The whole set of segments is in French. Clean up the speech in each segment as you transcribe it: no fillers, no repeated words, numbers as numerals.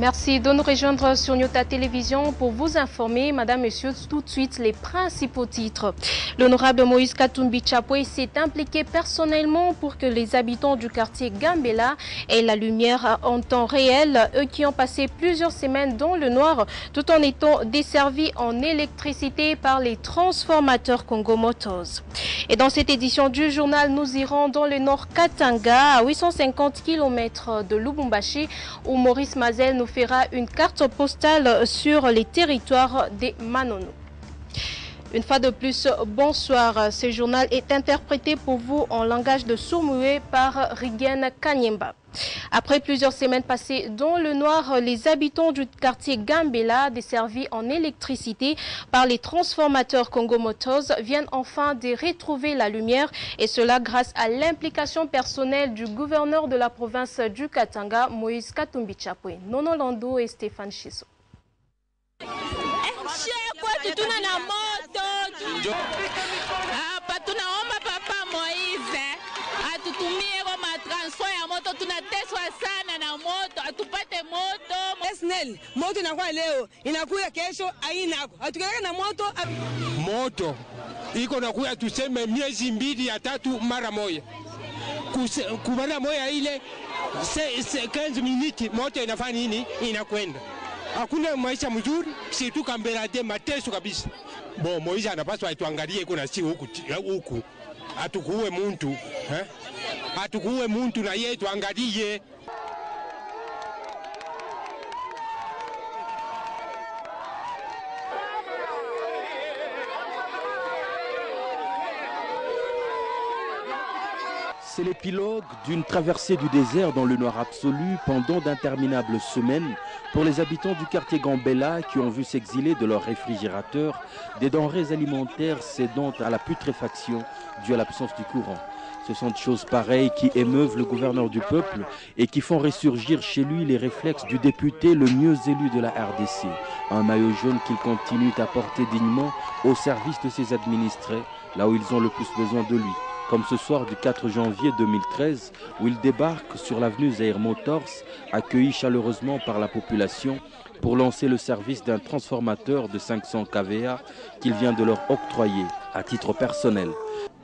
Merci de nous rejoindre sur Nyota Télévision pour vous informer, Madame, Monsieur, tout de suite les principaux titres. L'honorable Moïse Katumbi Chapwe s'est impliqué personnellement pour que les habitants du quartier Gambela aient la lumière en temps réel, eux qui ont passé plusieurs semaines dans le noir, tout en étant desservis en électricité par les transformateurs Congo Motors. Et dans cette édition du journal, nous irons dans le nord Katanga, à 850 km de Lubumbashi, où Maurice Mazel nous fera une carte postale sur les territoires des Manono. Une fois de plus, bonsoir. Ce journal est interprété pour vous en langage de sourd-muet par Rigen Kanyemba. Après plusieurs semaines passées dans le noir, les habitants du quartier Gambela, desservis en électricité par les transformateurs Congo Motors, viennent enfin de retrouver la lumière, et cela grâce à l'implication personnelle du gouverneur de la province du Katanga, Moïse Katumbi Chapwe, Nono Lando et Stéphane Chisso. Moto inakuwa leo, inakuya kesho, hainako. Hatukeleka na moto. Moto iko nakuya tuseme miezi mbili ya tatu mara moja. Kumara moja ile 15 minutes moto inafanya nini? Inakwenda. Hakuna maisha mzuri, si tu Gambela de mateso kabisa. Bo Moiza anapaswa atuangalie kuna si huku. Atukuue muntu, atukuue muntu na yeye tuangalie. C'est l'épilogue d'une traversée du désert dans le noir absolu pendant d'interminables semaines pour les habitants du quartier Gambela qui ont vu s'exiler de leur réfrigérateur des denrées alimentaires cédant à la putréfaction due à l'absence du courant. Ce sont des choses pareilles qui émeuvent le gouverneur du peuple et qui font ressurgir chez lui les réflexes du député le mieux élu de la RDC. Un maillot jaune qu'il continue à porter dignement au service de ses administrés, là où ils ont le plus besoin de lui. Comme ce soir du 4 janvier 2013, où il débarque sur l'avenue Zaire Motors, accueilli chaleureusement par la population pour lancer le service d'un transformateur de 500 kVA qu'il vient de leur octroyer à titre personnel.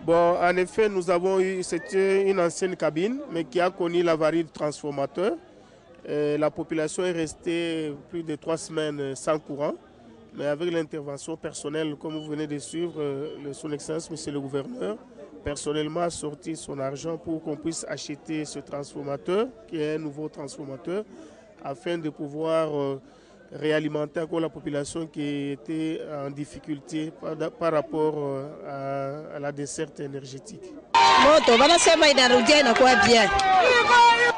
Bon, en effet, nous avons eu, c'était une ancienne cabine, mais qui a connu l'avarie du transformateur. La population est restée plus de 3 semaines sans courant, mais avec l'intervention personnelle, comme vous venez de suivre, son Excellence, Monsieur le Gouverneur, personnellement a sorti son argent pour qu'on puisse acheter ce transformateur, qui est un nouveau transformateur, afin de pouvoir réalimenter encore la population qui était en difficulté par rapport à la desserte énergétique.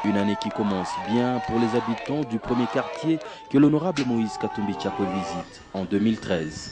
Une année qui commence bien pour les habitants du premier quartier que l'honorable Moïse Katumbi Chapwe visite en 2013.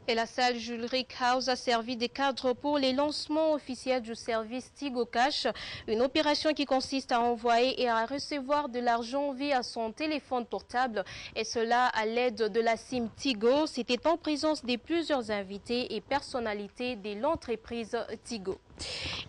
Et la salle Jules Rick House a servi de cadre pour les lancements officiels du service Tigo Cash, une opération qui consiste à envoyer et à recevoir de l'argent via son téléphone portable, et cela à l'aide de la SIM Tigo. C'était en présence de plusieurs invités et personnalités de l'entreprise Tigo.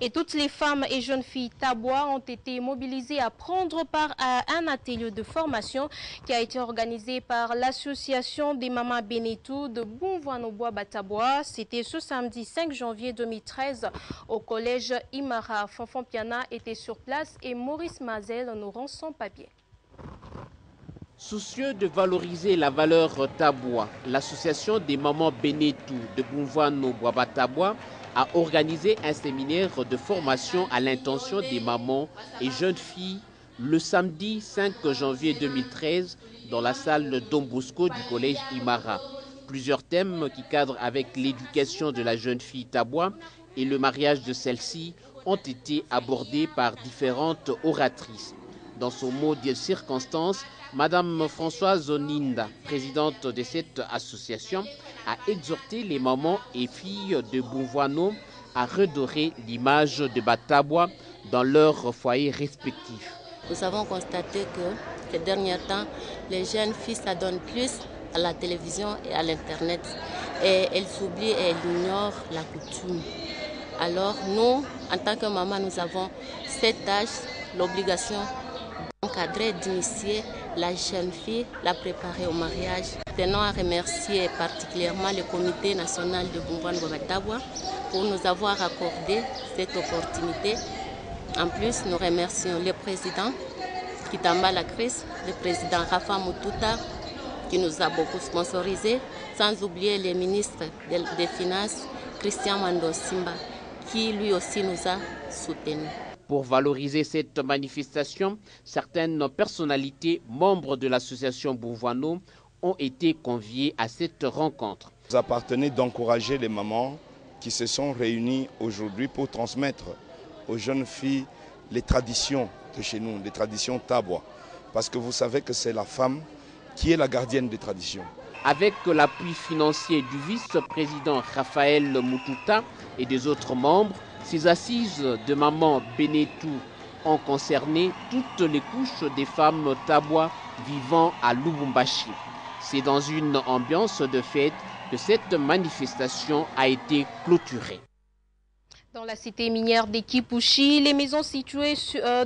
Et toutes les femmes et jeunes filles tabois ont été mobilisées à prendre part à un atelier de formation qui a été organisé par l'association des mamans Benetou de Boumvoanobois Batabois. C'était ce samedi 5 janvier 2013 au collège Imara. Fanfan Piana était sur place et Maurice Mazel nous rend son papier. Soucieux de valoriser la valeur tabois, l'association des mamans Benetou de Boumvoanobois Batabois a organisé un séminaire de formation à l'intention des mamans et jeunes filles le samedi 5 janvier 2013 dans la salle Don Bosco du collège Imara. Plusieurs thèmes qui cadrent avec l'éducation de la jeune fille tabois et le mariage de celle-ci ont été abordés par différentes oratrices. Dans son mot de circonstance, Madame Françoise Zoninda, présidente de cette association, a exhorté les mamans et filles de Boumvoano à redorer l'image de Batabois dans leurs foyers respectifs. Nous avons constaté que ces derniers temps, les jeunes filles s'adonnent plus à la télévision et à l'Internet. Et elles s'oublient et elles ignorent la coutume. Alors nous, en tant que maman, nous avons cette tâche, l'obligation d'encadrer, d'initier la jeune fille, la préparer au mariage. Tenons à remercier particulièrement le comité national de Boumvoine Ngoba Tabwa pour nous avoir accordé cette opportunité. En plus, nous remercions le président Kitamba Lakris, le président Rafa Mututa, qui nous a beaucoup sponsorisé, sans oublier le ministre des Finances, Christian Mando Simba, qui lui aussi nous a soutenus. Pour valoriser cette manifestation, certaines personnalités membres de l'association Boumvoano ont été conviées à cette rencontre. Vous appartenez d'encourager les mamans qui se sont réunies aujourd'hui pour transmettre aux jeunes filles les traditions de chez nous, les traditions Tabwa. Parce que vous savez que c'est la femme qui est la gardienne des traditions. Avec l'appui financier du vice-président Raphaël Mututa et des autres membres, ces assises de Maman Benetou ont concerné toutes les couches des femmes Tabwa vivant à Lubumbashi. C'est dans une ambiance de fête que cette manifestation a été clôturée. Dans la cité minière d'Ekipushi, les maisons situées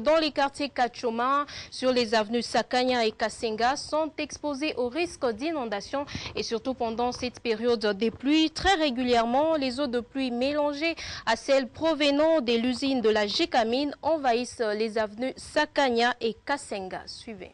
dans les quartiers Kachoma, sur les avenues Sakanya et Kasenga, sont exposées au risque d'inondation et surtout pendant cette période des pluies. Très régulièrement, les eaux de pluie mélangées à celles provenant de l'usine de la Gécamine envahissent les avenues Sakanya et Kasenga. Suivez.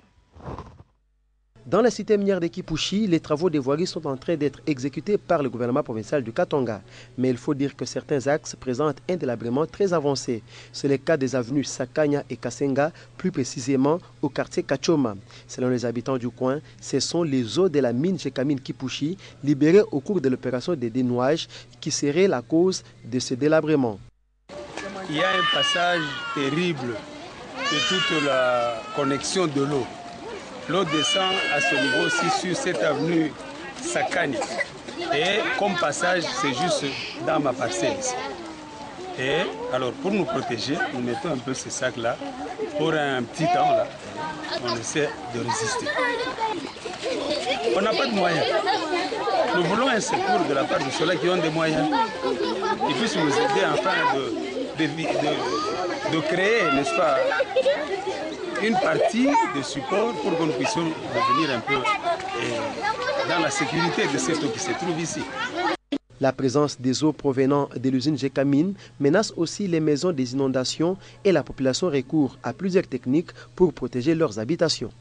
Dans la cité minière d'Ekipushi, les travaux des voiries sont en train d'être exécutés par le gouvernement provincial du Katanga. Mais il faut dire que certains axes présentent un délabrement très avancé. C'est le cas des avenues Sakanya et Kasenga, plus précisément au quartier Kachoma. Selon les habitants du coin, ce sont les eaux de la mine Gécamine Kipushi, libérées au cours de l'opération de dénouage, qui seraient la cause de ce délabrement. Il y a un passage terrible de toute la connexion de l'eau. L'eau descend à ce niveau-ci sur cette avenue Sakani. Et comme passage, c'est juste dans ma parcelle ici. Et alors, pour nous protéger, nous mettons un peu ces sacs-là. Pour un petit temps, là, on essaie de résister. On n'a pas de moyens. Nous voulons un secours de la part de ceux-là qui ont des moyens. Ils puissent nous aider afin de créer, n'est-ce pas, une partie de support pour que nous puissions revenir un peu dans la sécurité de cette eau qui se trouve ici. La présence des eaux provenant de l'usine Gécamine menace aussi les maisons des inondations et la population recourt à plusieurs techniques pour protéger leurs habitations.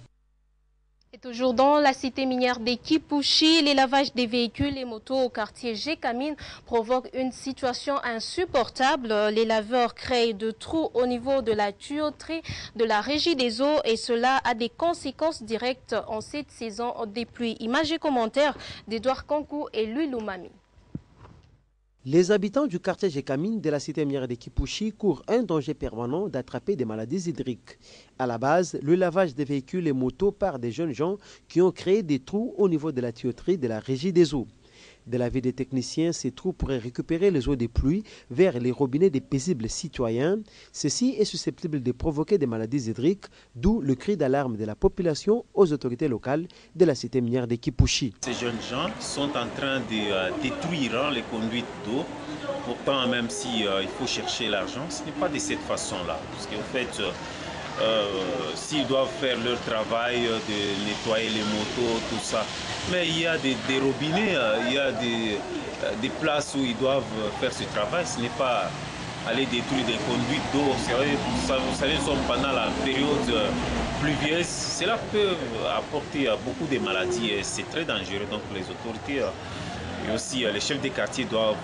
Et toujours dans la cité minière d'Ekipushi, les lavages des véhicules et motos au quartier Gécamine provoquent une situation insupportable. Les laveurs créent de trous au niveau de la tuyauterie de la régie des eaux et cela a des conséquences directes en cette saison des pluies. Images et commentaires d'Edouard Kankou et Louis Loumami. Les habitants du quartier Gécamine de la cité minière d'Ekipushi courent un danger permanent d'attraper des maladies hydriques. À la base, le lavage des véhicules et motos par des jeunes gens qui ont créé des trous au niveau de la tuyauterie de la régie des eaux. De l'avis des techniciens, ces trous pourraient récupérer les eaux des pluies vers les robinets des paisibles citoyens. Ceci est susceptible de provoquer des maladies hydriques, d'où le cri d'alarme de la population aux autorités locales de la cité minière d'Ekipushi. Ces jeunes gens sont en train de détruire les conduites d'eau. Pourtant, même si il faut chercher l'argent, ce n'est pas de cette façon-là. Parce qu'en fait, s'ils doivent faire leur travail de nettoyer les motos, tout ça. Mais il y a des robinets, il y a des places où ils doivent faire ce travail. Ce n'est pas aller détruire des conduites d'eau. Vous savez, nous sommes pendant la période pluvieuse. Cela peut apporter beaucoup de maladies et c'est très dangereux. Donc les autorités et aussi les chefs des quartiers doivent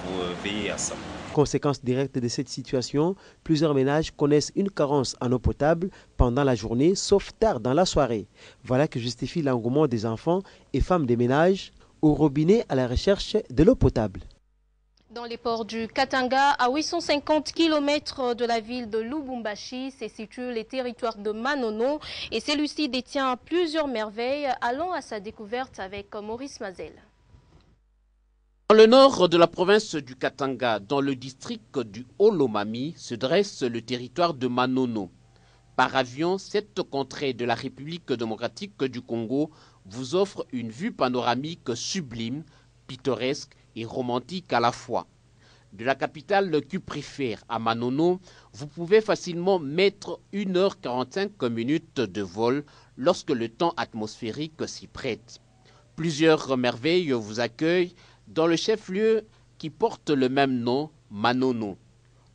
veiller à ça. Conséquence directe de cette situation, plusieurs ménages connaissent une carence en eau potable pendant la journée, sauf tard dans la soirée. Voilà que justifie l'engouement des enfants et femmes des ménages au robinet à la recherche de l'eau potable. Dans les ports du Katanga, à 850 km de la ville de Lubumbashi, se situe le territoire de Manono et celui-ci détient plusieurs merveilles. Allons à sa découverte avec Maurice Mazel. Dans le nord de la province du Katanga, dans le district du Haut-Lomami, se dresse le territoire de Manono. Par avion, cette contrée de la République démocratique du Congo vous offre une vue panoramique sublime, pittoresque et romantique à la fois. De la capitale cuprifère à Manono, vous pouvez facilement mettre 1h45 de vol lorsque le temps atmosphérique s'y prête. Plusieurs merveilles vous accueillent dans le chef-lieu qui porte le même nom, Manono.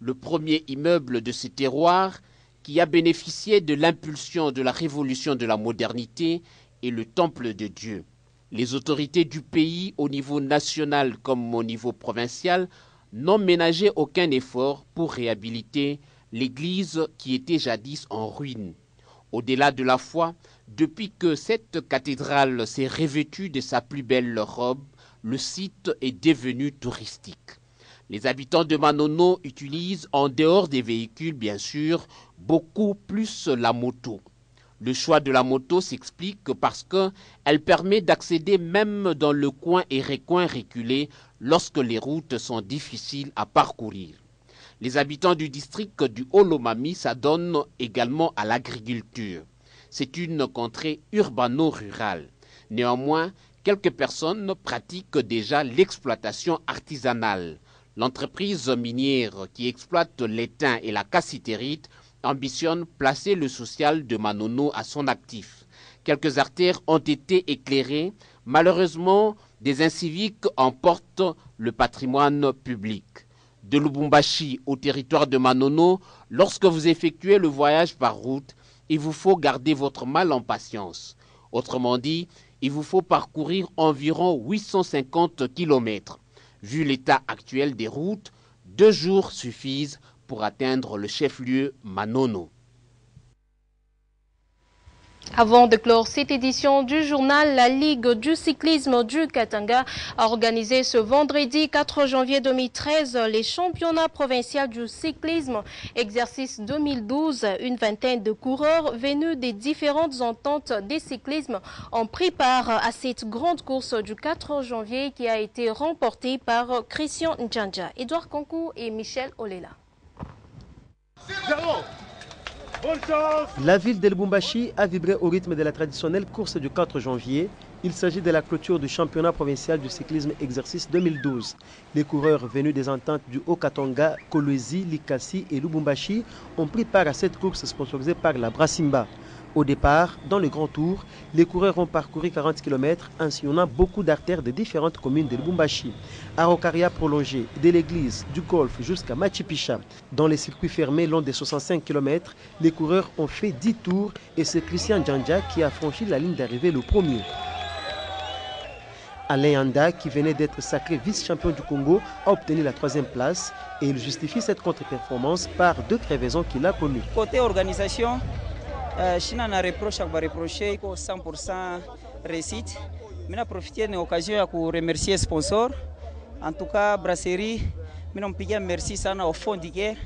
Le premier immeuble de ce terroir qui a bénéficié de l'impulsion de la révolution de la modernité est le Temple de Dieu. Les autorités du pays, au niveau national comme au niveau provincial, n'ont ménagé aucun effort pour réhabiliter l'église qui était jadis en ruine. Au-delà de la foi, depuis que cette cathédrale s'est revêtue de sa plus belle robe, le site est devenu touristique. Les habitants de Manono utilisent, en dehors des véhicules bien sûr, beaucoup plus la moto. Le choix de la moto s'explique parce qu'elle permet d'accéder même dans le coin et recoin reculé lorsque les routes sont difficiles à parcourir. Les habitants du district du Haut-Lomami s'adonnent également à l'agriculture. C'est une contrée urbano-rurale. Néanmoins, quelques personnes pratiquent déjà l'exploitation artisanale. L'entreprise minière qui exploite l'étain et la cassitérite ambitionne placer le social de Manono à son actif. Quelques artères ont été éclairées. Malheureusement, des inciviques emportent le patrimoine public. De Lubumbashi au territoire de Manono, lorsque vous effectuez le voyage par route, il vous faut garder votre mal en patience. Autrement dit, il vous faut parcourir environ 850 km. Vu l'état actuel des routes, 2 jours suffisent pour atteindre le chef-lieu Manono. Avant de clore cette édition du journal, la Ligue du cyclisme du Katanga a organisé ce vendredi 4 janvier 2013 les championnats provinciaux du cyclisme, exercice 2012. Une vingtaine de coureurs venus des différentes ententes des cyclismes ont pris part à cette grande course du 4 janvier qui a été remportée par Christian Ndjandja, Edouard Konkou et Michel Olela. La ville de Lubumbashi a vibré au rythme de la traditionnelle course du 4 janvier. Il s'agit de la clôture du championnat provincial du cyclisme exercice 2012. Les coureurs venus des ententes du Haut-Katanga, Kolwezi, Likasi et Lubumbashi ont pris part à cette course sponsorisée par la Brassimba. Au départ, dans le grand tour, les coureurs ont parcouru 40 km en sillonnant beaucoup d'artères de différentes communes de Lubumbashi. Araucaria prolongé, de l'église, du golfe jusqu'à Machipicha. Dans les circuits fermés long des 65 km, les coureurs ont fait 10 tours et c'est Christian Ndjandja qui a franchi la ligne d'arrivée le premier. Alain Anda, qui venait d'être sacré vice-champion du Congo, a obtenu la 3e place et il justifie cette contre-performance par 2 crevaisons qu'il a connues. Côté organisation, China na reproche à reprocher 100% réussite. Je profite de l'occasion pour remercier les sponsors. En tout cas, Brasserie, je m'pigia merci sana au fond du cœur.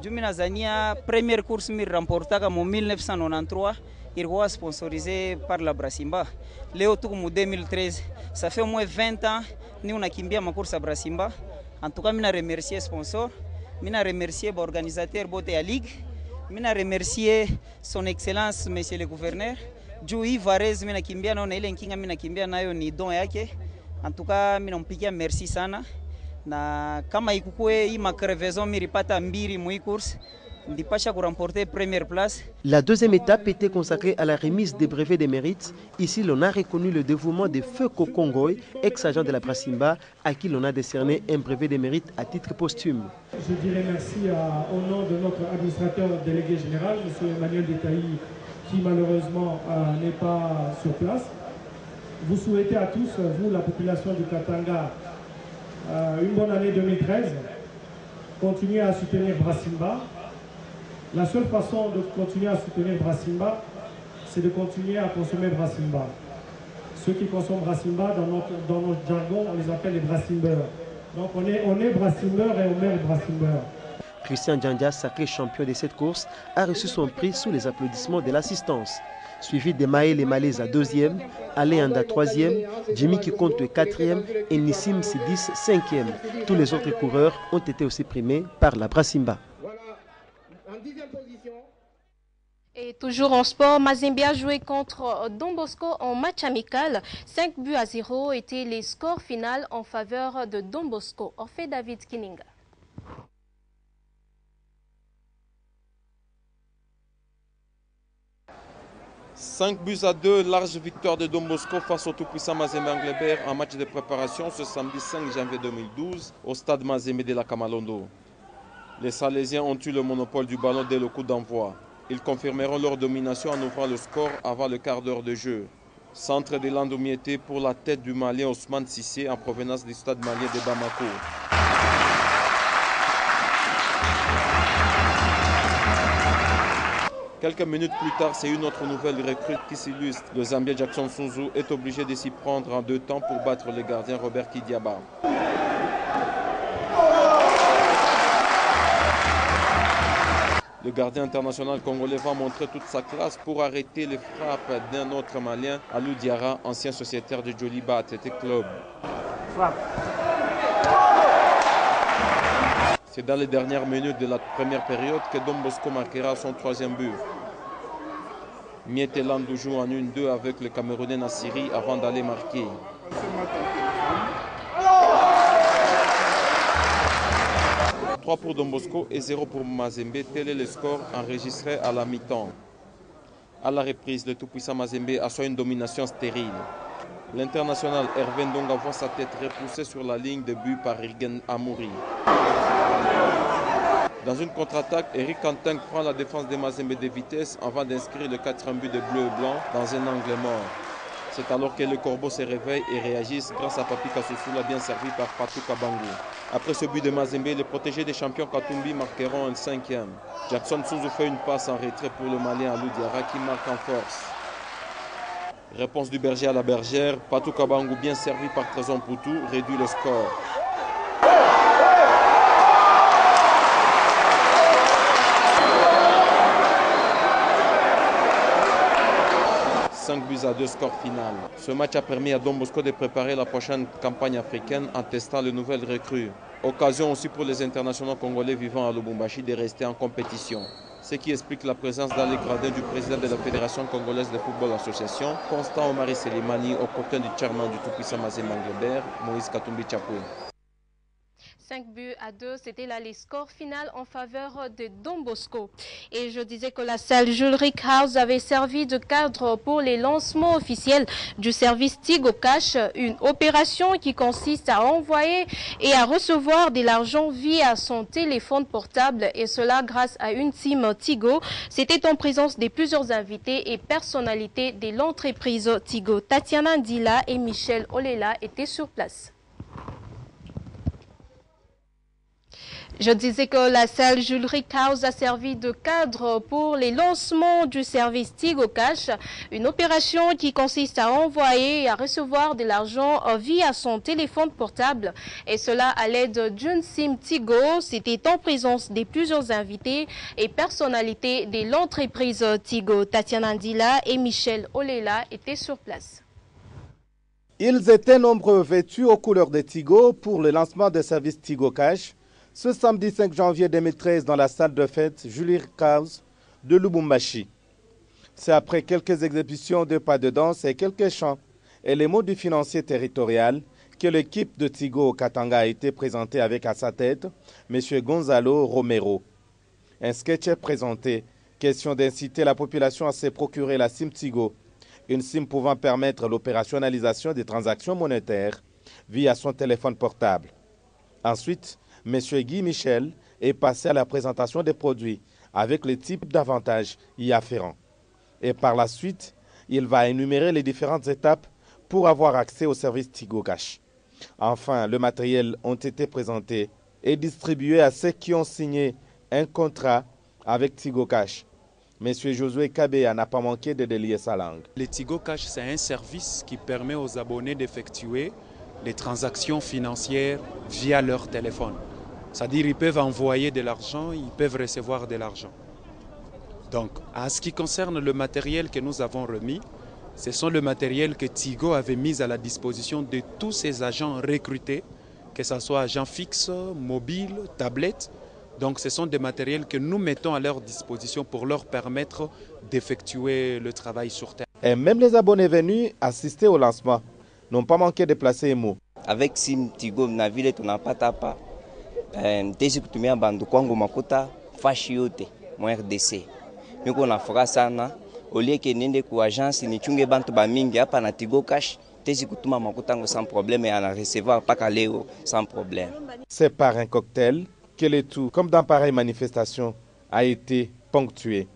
Je la première course que j'ai remportée en 1993, il was sponsorisé par la Brassimba. Léo en 2013, ça fait au moins 20 ans que nous avons ma course à Brassimba. En tout cas, je remercie les sponsors, je remercie l'organisateur de la Ligue. Je remercie son excellence, monsieur le gouverneur. Jui Varez, je kimbia na ile nkinga mimi nakimbia nayo ni don yake. En tout cas, mimi nampigia merci sana. Na kama ikukue hii makrevaison miripata mbiri mu course, ndipasha remporter première place. La 2e étape était consacrée à la remise des brevets des mérites. Ici, l'on a reconnu le dévouement de Feu Kokongoy, ex-agent de la Brassimba, à qui l'on a décerné un brevet des mérites à titre posthume. Je dirais merci au nom de notre administrateur délégué général, M. Emmanuel Detaï, qui malheureusement n'est pas sur place. Vous souhaitez à tous, vous, la population du Katanga, une bonne année 2013. Continuez à soutenir Brassimba. La seule façon de continuer à soutenir Brassimba, c'est de continuer à consommer Brassimba. Ceux qui consomment Brassimba, dans notre jargon, on les appelle les Brassimbeurs. Donc on est Brassimbeurs et on mérite Brassimbeurs. Christian Ndjandja, sacré champion de cette course, a reçu son prix sous les applaudissements de l'assistance. Suivi de Maël Malaise 2e, Alain Anda 3e, Jimmy Kikonto 4e et Nissim Sidis 5e. Tous les autres coureurs ont été aussi primés par la Brassimba. Et toujours en sport, Mazembe a joué contre Don Bosco en match amical. 5-0 étaient les scores finaux en faveur de Don Bosco. Orphée David Kininga. « 5-2, large victoire de Don Bosco face au tout-puissant Mazembe Anglebert en match de préparation ce samedi 5 janvier 2012 au stade Mazembe de la Kamalondo. Les Salésiens ont eu le monopole du ballon dès le coup d'envoi. Ils confirmeront leur domination en ouvrant le score avant le quart d'heure de jeu. Centre de Landomiété pour la tête du Malien Ousmane Sissé en provenance du stade malien de Bamako. Quelques minutes plus tard, c'est une autre nouvelle recrue qui s'illustre. Le Zambien Jackson Sunzu est obligé de s'y prendre en 2 temps pour battre le gardien Robert Kidiaba. Le gardien international congolais va montrer toute sa classe pour arrêter les frappes d'un autre Malien, Alou Diarra, ancien sociétaire de Joliba Athletic Club. C'est dans les dernières minutes de la première période que Don Bosco marquera son 3e but. Mietelandou joue en 1-2 avec le Camerounais Nassiri avant d'aller marquer. « 3 pour Don Bosco et 0 pour Mazembe, tel est le score enregistré à la mi-temps. À la reprise, le tout-puissant Mazembe assoit une domination stérile. L'international Hervé Ndonga voit sa tête repoussée sur la ligne de but par Irgen Amouri. Dans une contre-attaque, Eric Kanteng prend la défense des Mazembe de vitesse avant d'inscrire le 4e but de bleu et blanc dans un angle mort. C'est alors que le Corbeau se réveille et réagissent grâce à Papi Kassoussoula bien servi par Patou Kabangu. Après ce but de Mazembe, les protégés des champions Katumbi marqueront un 5e. Jackson Sunzu fait une passe en retrait pour le Malien Alou Diarra qui marque en force. Réponse du berger à la bergère, Patou Kabangu bien servi par Trésor Poutou réduit le score. « 5-2 score final. Ce match a permis à Don Bosco de préparer la prochaine campagne africaine en testant les nouvelles recrues. Occasion aussi pour les internationaux congolais vivant à Lubumbashi de rester en compétition. Ce qui explique la présence dans les gradins du président de la Fédération congolaise de football association, Constant Omari Selimani, au côté du chairman du tout-puissant Mazembe Anglebert, Moïse Katumbi Chapoué. 5-2, c'était là les scores finaux en faveur de Don Bosco. Et je disais que la salle Jules Rick House avait servi de cadre pour les lancements officiels du service Tigo Cash, une opération qui consiste à envoyer et à recevoir de l'argent via son téléphone portable, et cela grâce à une team Tigo. C'était en présence de plusieurs invités et personnalités de l'entreprise Tigo. Tatiana Ndila et Michel Olela étaient sur place. Je disais que la salle Jules Rick House a servi de cadre pour les lancements du service Tigo Cash, une opération qui consiste à envoyer et à recevoir de l'argent via son téléphone portable, et cela à l'aide d'une SIM Tigo. C'était en présence de plusieurs invités et personnalités de l'entreprise Tigo. Tatiana Ndila et Michel Olela étaient sur place. Ils étaient nombreux vêtus aux couleurs de Tigo pour le lancement des services Tigo Cash ce samedi 5 janvier 2013 dans la salle de fête Jules Rick House de Lubumbashi. C'est après quelques exhibitions de pas de danse et quelques chants et les mots du financier territorial que l'équipe de Tigo au Katanga a été présentée avec à sa tête M. Gonzalo Romero. Un sketch est présenté, question d'inciter la population à se procurer la SIM Tigo, une SIM pouvant permettre l'opérationnalisation des transactions monétaires via son téléphone portable. Ensuite, M. Guy Michel est passé à la présentation des produits avec les types d'avantages y afférents. Et par la suite, il va énumérer les différentes étapes pour avoir accès au service Tigo Cash. Enfin, le matériel ont été présentés et distribués à ceux qui ont signé un contrat avec Tigo Cash. M. Josué Kabea n'a pas manqué de délier sa langue. Le Tigo Cash, c'est un service qui permet aux abonnés d'effectuer les transactions financières via leur téléphone. C'est-à-dire qu'ils peuvent envoyer de l'argent, ils peuvent recevoir de l'argent. Donc, à ce qui concerne le matériel que nous avons remis, ce sont le matériel que Tigo avait mis à la disposition de tous ses agents recrutés, que ce soit agents fixes, mobiles, tablettes, Donc ce sont des matériels que nous mettons à leur disposition pour leur permettre d'effectuer le travail sur terre. Et même les abonnés venus assister au lancement n'ont pas manqué de placer un mot. Avec Sim Tigo na vile tunapata tezi kutumia bandu kwangu makuta fashi yote mu RDC. Niko na furaha sana olieke niende ku agence nichunge bantu ba mingi hapa na Tigo Cash tezi kutuma makuta ngo sans problème et à recevoir paka leo sans problème. C'est par un cocktail que le tout, comme dans pareille manifestation, a été ponctué.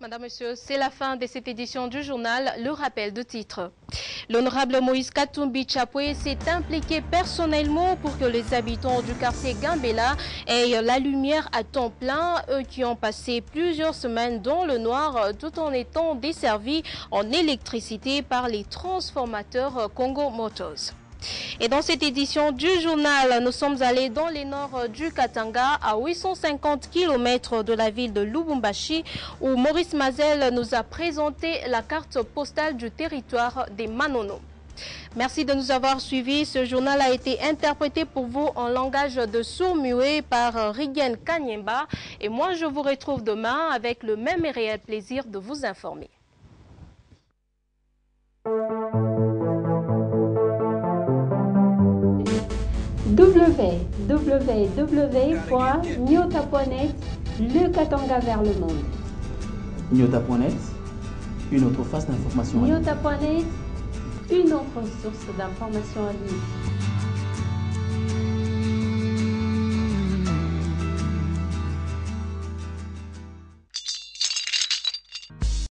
Madame, Monsieur, c'est la fin de cette édition du journal. Le rappel de titre. L'honorable Moïse Katumbi Chapwe s'est impliqué personnellement pour que les habitants du quartier Gambela aient la lumière à temps plein, eux qui ont passé plusieurs semaines dans le noir tout en étant desservis en électricité par les transformateurs Congo Motors. Et dans cette édition du journal, nous sommes allés dans les nord du Katanga, à 850 km de la ville de Lubumbashi, où Maurice Mazel nous a présenté la carte postale du territoire des Manono. Merci de nous avoir suivis. Ce journal a été interprété pour vous en langage de sourd-muet par Rigen Kanyemba. Et moi, je vous retrouve demain avec le même et réel plaisir de vous informer. www.nyota.net, le Katanga vers le monde. Nyota.net, une autre face d'information. Nyota.net, une autre source d'information en ligne.